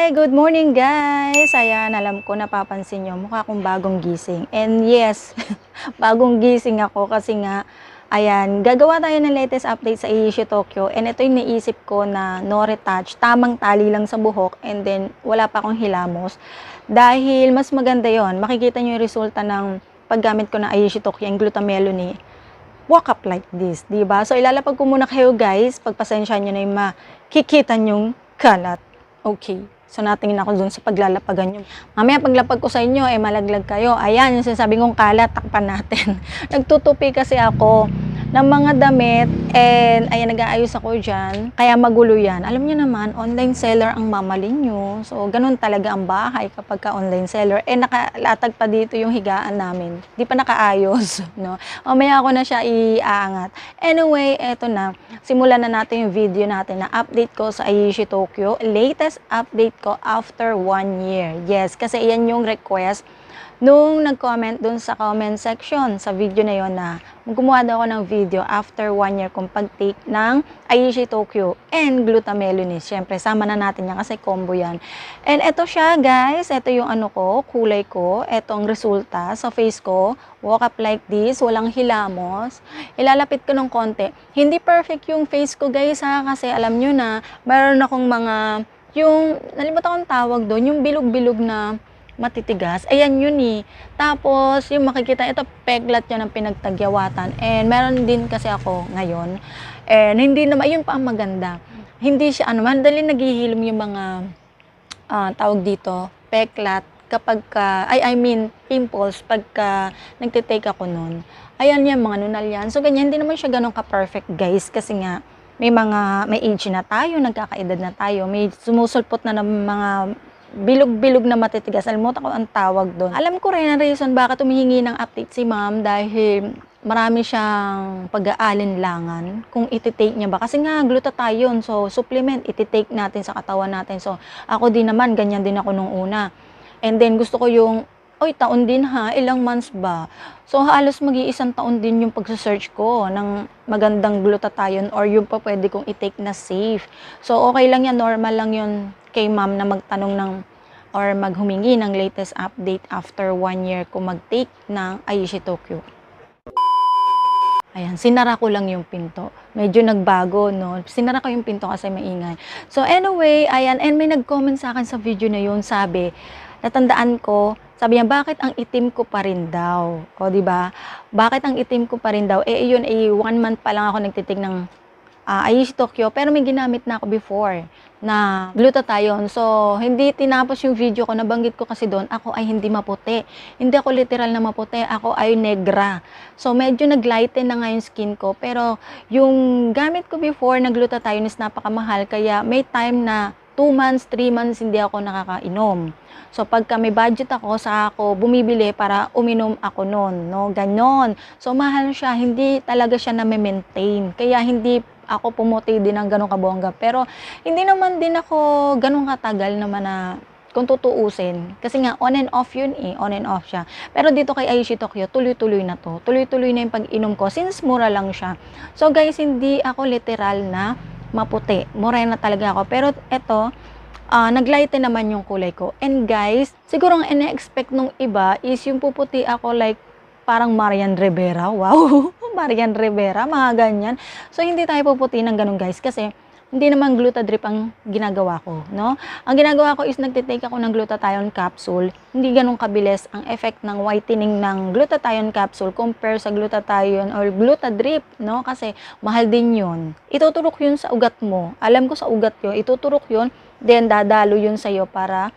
Hi! Good morning guys! Ayan, alam ko napapansin nyo, mukha akong bagong gising. And yes, bagong gising ako kasi nga, ayan, gagawa tayo ng latest update sa Aishi Tokyo. And ito yung naisip ko na no retouch, tamang tali lang sa buhok and then wala pa akong hilamos. Dahil mas maganda yon, makikita nyo yung resulta ng paggamit ko ng Aishi Tokyo, yung Glutamelo walk up like this, diba? So ilalapag ko muna kayo guys, pagpasensya nyo na yung makikita nyong kalat. Okay. So, natingin ako dun sa paglalapagan nyo. Mamaya, paglapag ko sa inyo, malaglag kayo. Ayan, yung sinasabi kong kalat, takpan natin. Nagtutupi kasi ako ng mga damit and ayan, nag-aayos ako dyan. Kaya magulo yan. Alam nyo naman, online seller ang mamaling nyo. So, ganun talaga ang bahay kapag ka online seller. Nakalatag pa dito yung higaan namin. Di pa nakaayos, no? Mamaya ako na siya iaangat. Anyway, eto na. Simulan na natin yung video natin na update ko sa Aishi Tokyo. Latest update ko after 1 year. Yes, kasi yan yung request nung nag-comment dun sa comment section sa video na yon na gumawa daw ako ng video after 1 year kung pag-take ng Aishi Tokyo and Glutamelo. Siyempre, sama na natin yan kasi combo yan. And eto siya guys, eto yung ano ko, kulay ko, eto ang resulta sa face ko. Walk up like this, walang hilamos. Ilalapit ko ng konti. Hindi perfect yung face ko guys ha, kasi alam nyo na, mayroon akong mga, yung, nalimutan akong tawag doon, yung bilog-bilog na matitigas. Ayan yun eh. Tapos, yung makikita, ito peglat yan ng pinagtagyawatan. And meron din kasi ako ngayon. And hindi naman, yun pa ang maganda. Hindi siya, madali naghihilom yung mga, tawag dito, peklat, kapag I mean, pimples, pagka nagtitake ako nun. Ayan yan, mga nunal yan. So, ganyan, hindi naman siya ganun ka-perfect, guys. Kasi nga, may age na tayo, nagkakaedad na tayo, may sumusulpot na ng mga bilog-bilog na matitigas. Alam mo ko ang tawag doon. Alam ko rin ang reason bakit humihingi ng update si ma'am dahil marami siyang pag-aalinlangan kung iti-take niya ba. Kasi nga, glutathione. So, supplement, iti-take natin sa katawan natin. So, ako din naman, ganyan din ako nung una. And then, gusto ko yung, taon din ha, ilang months ba? So, halos mag-iisang taon din yung pagsasearch ko ng magandang glutathione or yung pa pwede kong i-take na safe. So, okay lang yan, normal lang yun kay ma'am na magtanong ng or maghumingi ng latest update after 1 year kung mag-take ng Aishi Tokyo. Ayan, sinara ko lang yung pinto. Medyo nagbago, no? Sinara ko yung pinto kasi maingay. So anyway, ayan, and may nag-comment sa akin sa video na yun, sabi, natandaan ko, sabi niya, bakit ang itim ko pa rin daw? O, di ba? Bakit ang itim ko pa rin daw? Yun, 1 month pa lang ako nagtitig ng Aishi Tokyo, pero may ginamit na ako before na glutathione. So, hindi tinapos yung video ko, nabanggit ko kasi doon, ako ay hindi maputi. Hindi ako literal na maputi, ako ay negra. So, medyo naglighten na nga yung skin ko, pero yung gamit ko before na glutathione is napakamahal, kaya may time na 2 months, 3 months hindi ako nakakainom. So, pagka may budget ako, sa ako bumibili para uminom ako noon, no? Ganon. So, mahal siya, hindi talaga siya na-maintain. Kaya hindi ako pumuti din ng ganong kabongga. Pero, hindi naman din ako ganong katagal naman na kung tutuusin. Kasi nga, on and off yun eh. On and off siya. Pero dito kay Aishi Tokyo, tuloy-tuloy na to. Tuloy-tuloy na yung pag-inom ko since mura lang siya. So, guys, hindi ako literal na maputi. Morena talaga ako. Pero, eto, naglighten naman yung kulay ko. And guys, siguro ang ina-expect nung iba is yung puputi ako like parang Marian Rivera. Wow! Marian Rivera, mga ganyan. So, hindi tayo puputi ng ganun guys kasi hindi naman Glutadrip ang ginagawa ko, no? Ang ginagawa ko is nagtitake ako ng glutathione capsule. Hindi ganun kabilis ang effect ng whitening ng glutathione capsule compare sa glutathione or Glutadrip, no? Kasi mahal din yun. Ituturok yun sa ugat mo. Alam ko sa ugat yun, ituturok yun, then dadalo yun sa'yo para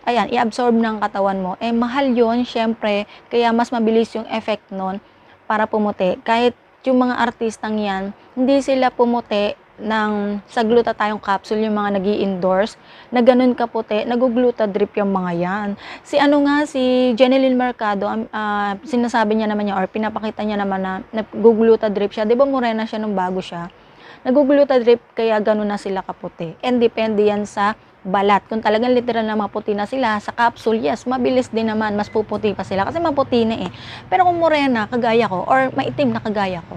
ayan, i-absorb ng katawan mo. Mahal yun, syempre, kaya mas mabilis yung effect nun para pumuti. Kahit yung mga artistang yan, hindi sila pumuti sa glutathione capsule, yung mga nag-i-endorse, na ganun kaputi, nag-glutadrip yung mga yan. Si Jeneline Mercado, sinasabi niya naman niya, or pinapakita niya naman na nag-glutadrip siya. Di ba morena siya nung bago siya? Nag-glutadrip, kaya ganun na sila kaputi. And depende yan sa balat. Kung talagang literal na maputi na sila, sa capsule, yes, mabilis din naman, mas puputi pa sila kasi maputi na eh. Pero kung morena, kagaya ko, or maitim na kagaya ko,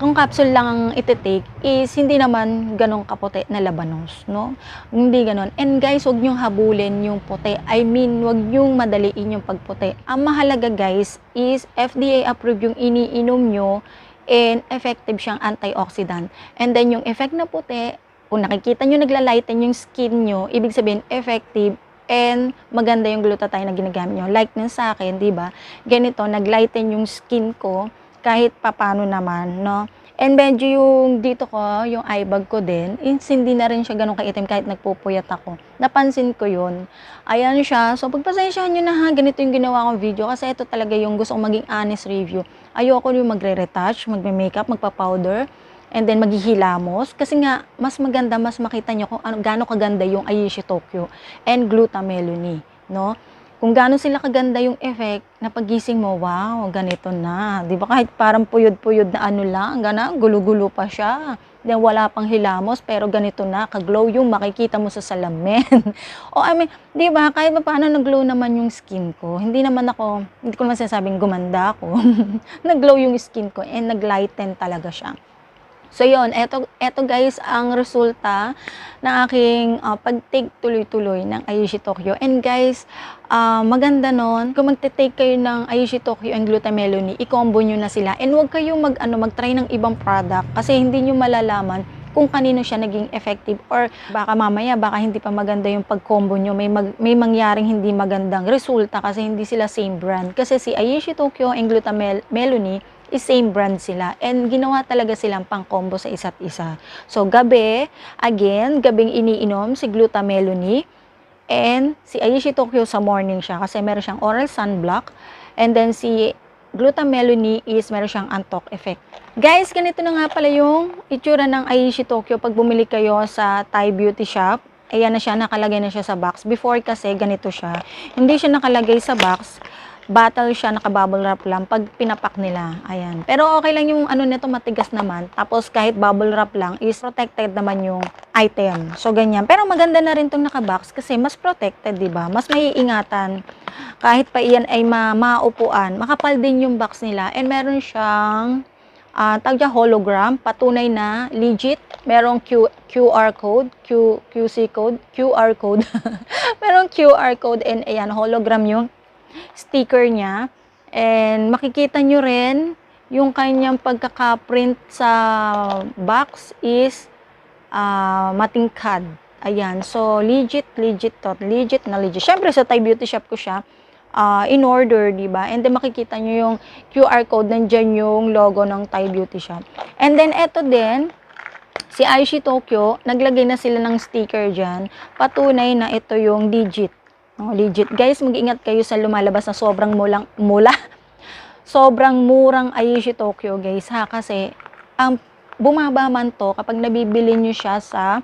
kung capsule lang ang ite-take is hindi naman gano'n kaputi na labanos, no? Hindi gano'n. And guys, huwag niyong habulin yung puti. I mean, huwag niyong madaliin yung pagputi. Ang mahalaga guys is FDA approved yung iniinom nyo and effective siyang antioxidant. And then yung effect na puti, kung nakikita nyo nagla-lighten yung skin nyo, ibig sabihin effective and maganda yung glutathione na ginagamit nyo. Like nun sa akin, di ba? Ganito, nag-lighten yung skin ko kahit papano naman, no? And medyo yung dito ko, yung eye bag ko din, hindi na rin siya ganun kaitim kahit nagpupuyat ako. Napansin ko yun. Ayan siya. So, pagpasensyahan nyo na ha, ganito yung ginawa kong video kasi ito talaga yung gusto kong maging honest review. Ayoko yung magre-retouch, magme-makeup, magpa-powder, and then maghihilamos. Kasi nga, mas maganda, mas makita nyo kung gaano kaganda yung Ayushi Tokyo and Glutathione, no? Kung gaano sila kaganda yung effect na pagising mo, wow, ganito na. Di ba kahit parang puyod-puyod na ano lang, gana, gulo-gulo pa siya. Then wala pang hilamos, pero ganito na, kaglow yung makikita mo sa salamin. O I mean, di ba, kahit paano nag-glow naman yung skin ko. Hindi ko naman sinasabing gumanda ako. Nag-glow yung skin ko and nag-lighten talaga siya. So yun, eto guys ang resulta ng aking pag-take tuloy-tuloy ng Ayushi Tokyo. And guys, maganda nun, kung magte-take kayo ng Ayushi Tokyo and Glutathione, i-combo nyo na sila. And huwag kayong mag-try ng ibang product kasi hindi nyo malalaman kung kanino siya naging effective or baka mamaya, baka hindi pa maganda yung pag-combo nyo, may mangyaring hindi magandang resulta kasi hindi sila same brand. Kasi si Ayushi Tokyo and Glutathione is same brand sila and ginawa talaga silang pang-combo sa isa't isa. So gabi, again, gabing iniinom si Glutathione and si Ayushi Tokyo sa morning siya kasi meron siyang oral sunblock and then si Glutathione is meron siyang antok effect. Guys, ganito na nga pala yung itsura ng Ayushi Tokyo pag bumili kayo sa Thai Beauty Shop. Ayan na siya, nakalagay na siya sa box. Before kasi ganito siya. Hindi siya nakalagay sa box. Bottle siya, naka-bubble wrap lang pag pinapak nila. Ayan. Pero okay lang yung ano nito, matigas naman. Tapos kahit bubble wrap lang is protected naman yung item. So ganyan. Pero maganda na rin tong naka-box kasi mas protected, 'di ba? Mas maiingatan. Kahit pa iyan ay maupuan, makapal din yung box nila and meron siyang tawag hologram, patunay na legit. Merong QR code, QC code, QR code. Merong QR code and ayan, hologram yung sticker niya. And makikita nyo rin yung kanyang pagkaka-print sa box is matingkad. Ayan. So, legit to. Legit na legit. Siyempre, sa Thai Beauty Shop ko siya in order, diba? And then, makikita nyo yung QR code. Nandyan yung logo ng Thai Beauty Shop. And then, eto din, si Ayushi Tokyo, naglagay na sila ng sticker dyan. Patunay na ito yung legit. Legit. Guys, mag-ingat kayo sa lumalabas na sobrang sobrang murang Ayushi Tokyo, guys, ha? Kasi, ang bumaba man to kapag nabibili nyo siya sa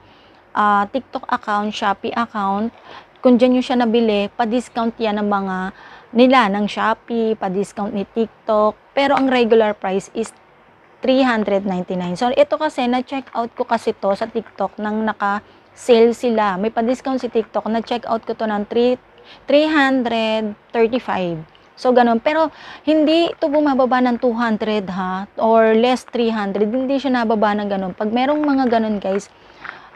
TikTok account, Shopee account, kung dyan nyo siya nabili, pa-discount yan ng mga nila, ng Shopee, pa-discount ni TikTok. Pero ang regular price is 399. So, ito kasi, na-check out ko kasi to sa TikTok nang naka-sale sila. May pa-discount si TikTok. Na-check out ko to ng 335. So, ganun. Pero, hindi ito bumababa ng 200, ha? Or less 300. Hindi siya nababa ng ganun. Pag merong mga ganun, guys,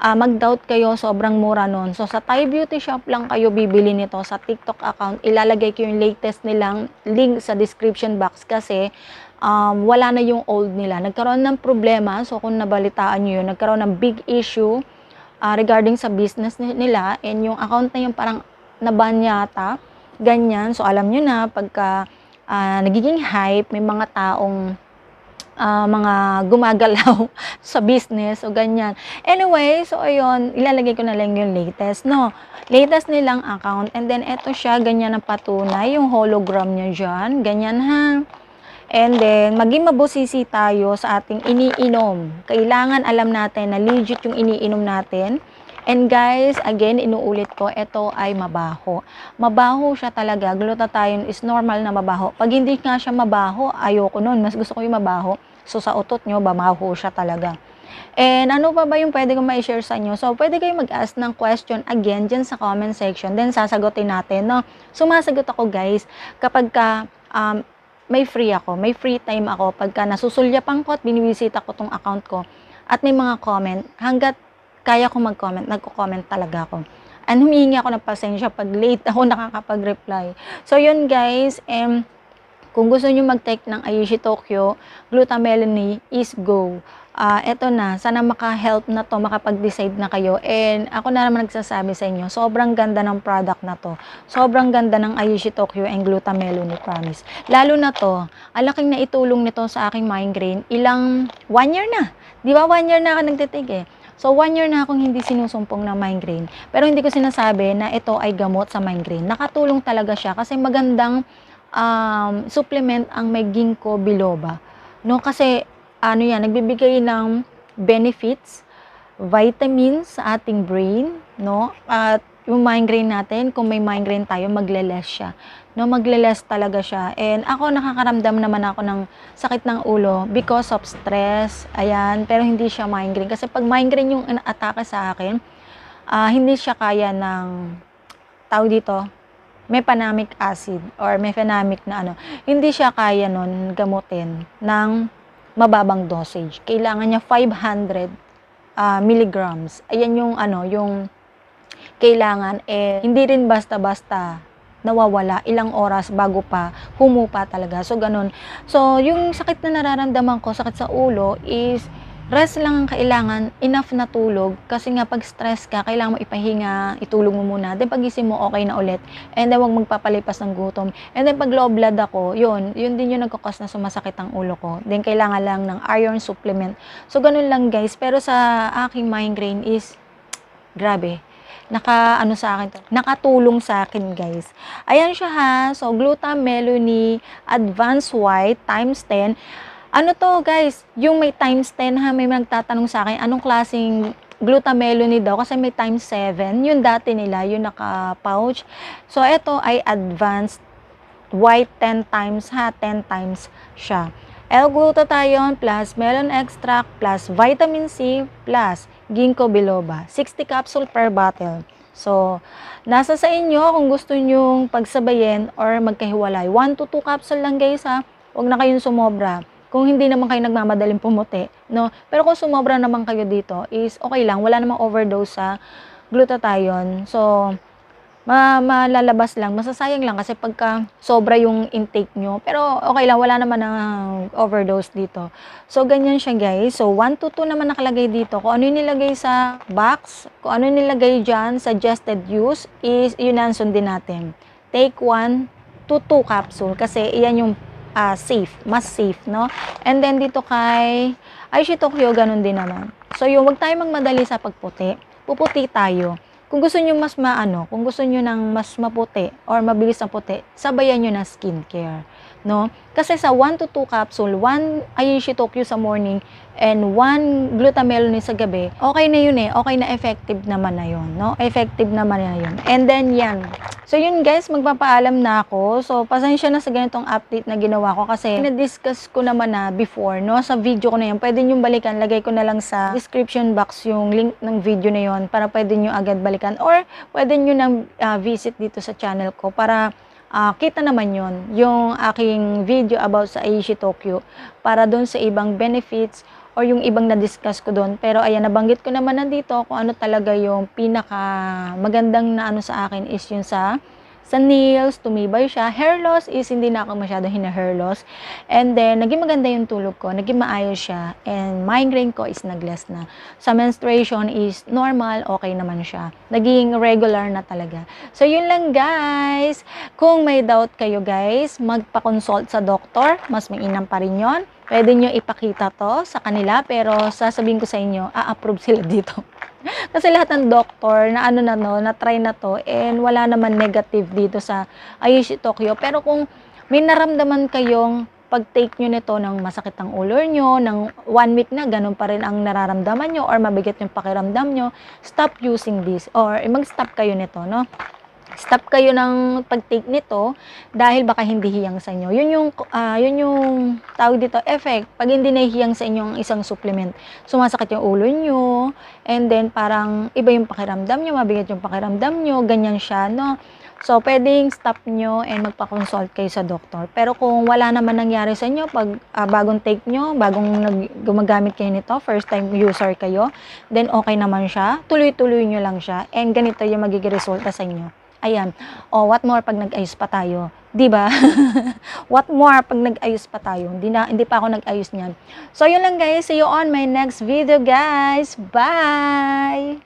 mag-doubt kayo, sobrang mura nun. So, sa Thai Beauty Shop lang kayo bibili nito. Sa TikTok account, ilalagay ko yung latest nilang link sa description box kasi wala na yung old nila. Nagkaroon ng problema. So, kung nabalitaan nyo yun, nagkaroon ng big issue regarding sa business nila. And yung account na yun parang naban yata. Ganyan. So, alam nyo na, pagka nagiging hype, may mga taong mga gumagalaw sa business o ganyan. Anyway, so ayun, ilalagay ko na lang yung latest, no? Latest nilang account. And then, eto siya, ganyan ang patunay. Yung hologram niya dyan. Ganyan, ha? And then, maging mabusisi tayo sa ating iniinom. Kailangan alam natin na legit yung iniinom natin. And guys, again, inuulit ko, ito ay mabaho. Mabaho siya talaga. Glutathione is normal na mabaho. Pag hindi nga siya mabaho, ayoko nun. Mas gusto ko yung mabaho. So, sa utot nyo, mabaho siya talaga. And ano pa ba yung pwede kong ma-share sa inyo? So, pwede kayo mag-ask ng question again dyan sa comment section. Then, sasagutin natin, no? Sumasagot ako, guys, kapag ka, may free ako, may free time ako pagka nasusulyapan ko at binivisita ko tong account ko at may mga comment, hanggat kaya ko mag-comment, nagko-comment talaga ako. And humihingi ako ng pasensya pag late ako nakakapag-reply. So yun guys, kung gusto nyo mag-take ng Ayushi Tokyo, Glutathione is go. Eto na, sana maka-help na to, makapag-decide na kayo. And ako na naman nagsasabi sa inyo, sobrang ganda ng product na to. Sobrang ganda ng Ayushi Tokyo and Glutathione, promise. Lalo na to, alaking naitulong nito sa aking migraine, 1 year na. Di ba 1 year na ako nagtitig eh. So 1 year na akong hindi sinusumpong ng migraine. Pero hindi ko sinasabi na ito ay gamot sa migraine. Nakatulong talaga siya kasi magandang supplement ang may ginkgo biloba. No, kasi ano yan, nagbibigay ng benefits, vitamins sa ating brain, no? At yung migraine natin, kung may migraine tayo, magle-less siya. No, magle-less talaga siya. And ako, nakakaramdam naman ako ng sakit ng ulo because of stress. Ayan, pero hindi siya migraine. Kasi pag migraine yung atake sa akin, hindi siya kaya ng, tawag dito, mefenamic acid or mefenamic na ano. Hindi siya kaya nun gamutin ng mababang dosage. Kailangan niya 500 milligrams. Ayan yung ano, yung kailangan. Hindi rin basta-basta nawawala ilang oras bago pa humupa talaga. So, ganun. So, yung sakit na nararamdaman ko, sakit sa ulo is rest lang ang kailangan, enough na tulog. Kasi nga pag stress ka, kailangan mo ipahinga, itulog mo muna. Then pagising mo, okay na ulit. And then wag magpapalipas ng gutom. And then pag low blood ako, yun din yung nagkakos na sumasakit ang ulo ko. Then kailangan lang ng iron supplement. So ganun lang guys. Pero sa aking migraine is, grabe. Nakatulong sa akin guys. Ayan siya ha. So Glutathione Advanced White times 10. Ano to guys, yung may times 10 ha, may magtatanong sa akin, anong klaseng Glutathione daw, kasi may times 7, yung dati nila, yung naka-pouch. So, ito ay advanced white 10 times ha, 10 times siya. L-glutathione plus melon extract plus vitamin C plus ginkgo biloba. 60 capsule per bottle. So, nasa sa inyo kung gusto nyong pagsabayin or magkahiwalay. 1 to 2 capsule lang guys ha, huwag na kayong sumobra. Kung hindi naman kayo nagmamadaling pumuti, no? Pero kung sumobra naman kayo dito, is okay lang. Wala namang overdose sa glutathione. So, malalabas lang. Masasayang lang kasi pagka sobra yung intake nyo. Pero okay lang, wala naman ng overdose dito. So, ganyan siya guys. So, 1 to 2 naman nakalagay dito. Kung ano yung nilagay sa box, kung ano yung nilagay dyan, suggested use, is yun ang sundin natin. Take 1 to 2 capsule. Kasi iyan yung safe, mas safe, no? And then dito kay Ayushi Tokyo, ganun din naman. So, yung wag tayo magmadali sa pagputi. Puputi tayo. Kung gusto nyo mas kung gusto nyo ng mas maputi or mabilis na puti, sabayan nyo na skincare, no? Kasi sa 1 to 2 capsule, 1 Ayushi Tokyo sa morning and 1 Glutathione sa gabi, okay na yun eh. Okay na, effective naman na yun, no? Effective naman na yun. And then yan. So yun guys, magpapaalam na ako. So pasensya na sa ganitong update na ginawa ko kasi na-discuss ko naman na before, no? Sa video ko na yun. Pwede nyo balikan. Lagay ko na lang sa description box yung link ng video na yun para pwede nyo agad balikan. Or pwede nyo nang visit dito sa channel ko para kita naman yon yung aking video about sa Ayushi Tokyo para doon sa ibang benefits or yung ibang na-discuss ko doon. Pero ayan, nabanggit ko naman na dito kung ano talaga yung pinaka magandang na ano sa akin is yung sa nails, tumibay siya. Hair loss is hindi na ako masyado hina-hair loss. And then, naging maganda yung tulog ko. Naging maayos siya. And migraine ko is nag-less na. Sa menstruation is normal, okay naman siya. Naging regular na talaga. So, yun lang guys. Kung may doubt kayo guys, magpa-consult sa doktor. Mas mainam pa rin yun. Pwede nyo ipakita to sa kanila. Pero sasabihin ko sa inyo, a-approve sila dito. Kasi lahat ng doktor na na-try na to and wala naman negative dito sa Ayushi Tokyo. Pero kung may naramdaman kayong pag-take nyo nito ng masakit ang ulo nyo, ng 1 week na ganun pa rin ang nararamdaman nyo or mabigat yung pakiramdam nyo, stop using this or mag-stop kayo nito, no? stop kayo ng pag-take nito dahil baka hindi hiyang sa inyo. Yun yung tawag dito, effect. Pag hindi nahihiyang sa inyo ang isang supplement, sumasakit yung ulo nyo, and then parang iba yung pakiramdam nyo, mabigat yung pakiramdam nyo, ganyan siya, no? So, pwedeng stop nyo and magpa-consult kayo sa doktor. Pero kung wala naman nangyari sa inyo, pag bagong take nyo, gumagamit kayo nito, first time user kayo, then okay naman siya, tuloy-tuloy nyo lang siya, and ganito yung magiging resulta sa inyo. Ayan. O, what more pag nag-ayos pa tayo? 'Di ba? What more pag nag-ayos pa tayo? Hindi pa ako nag-ayos niyan. So, yun lang guys. See you on my next video, guys. Bye!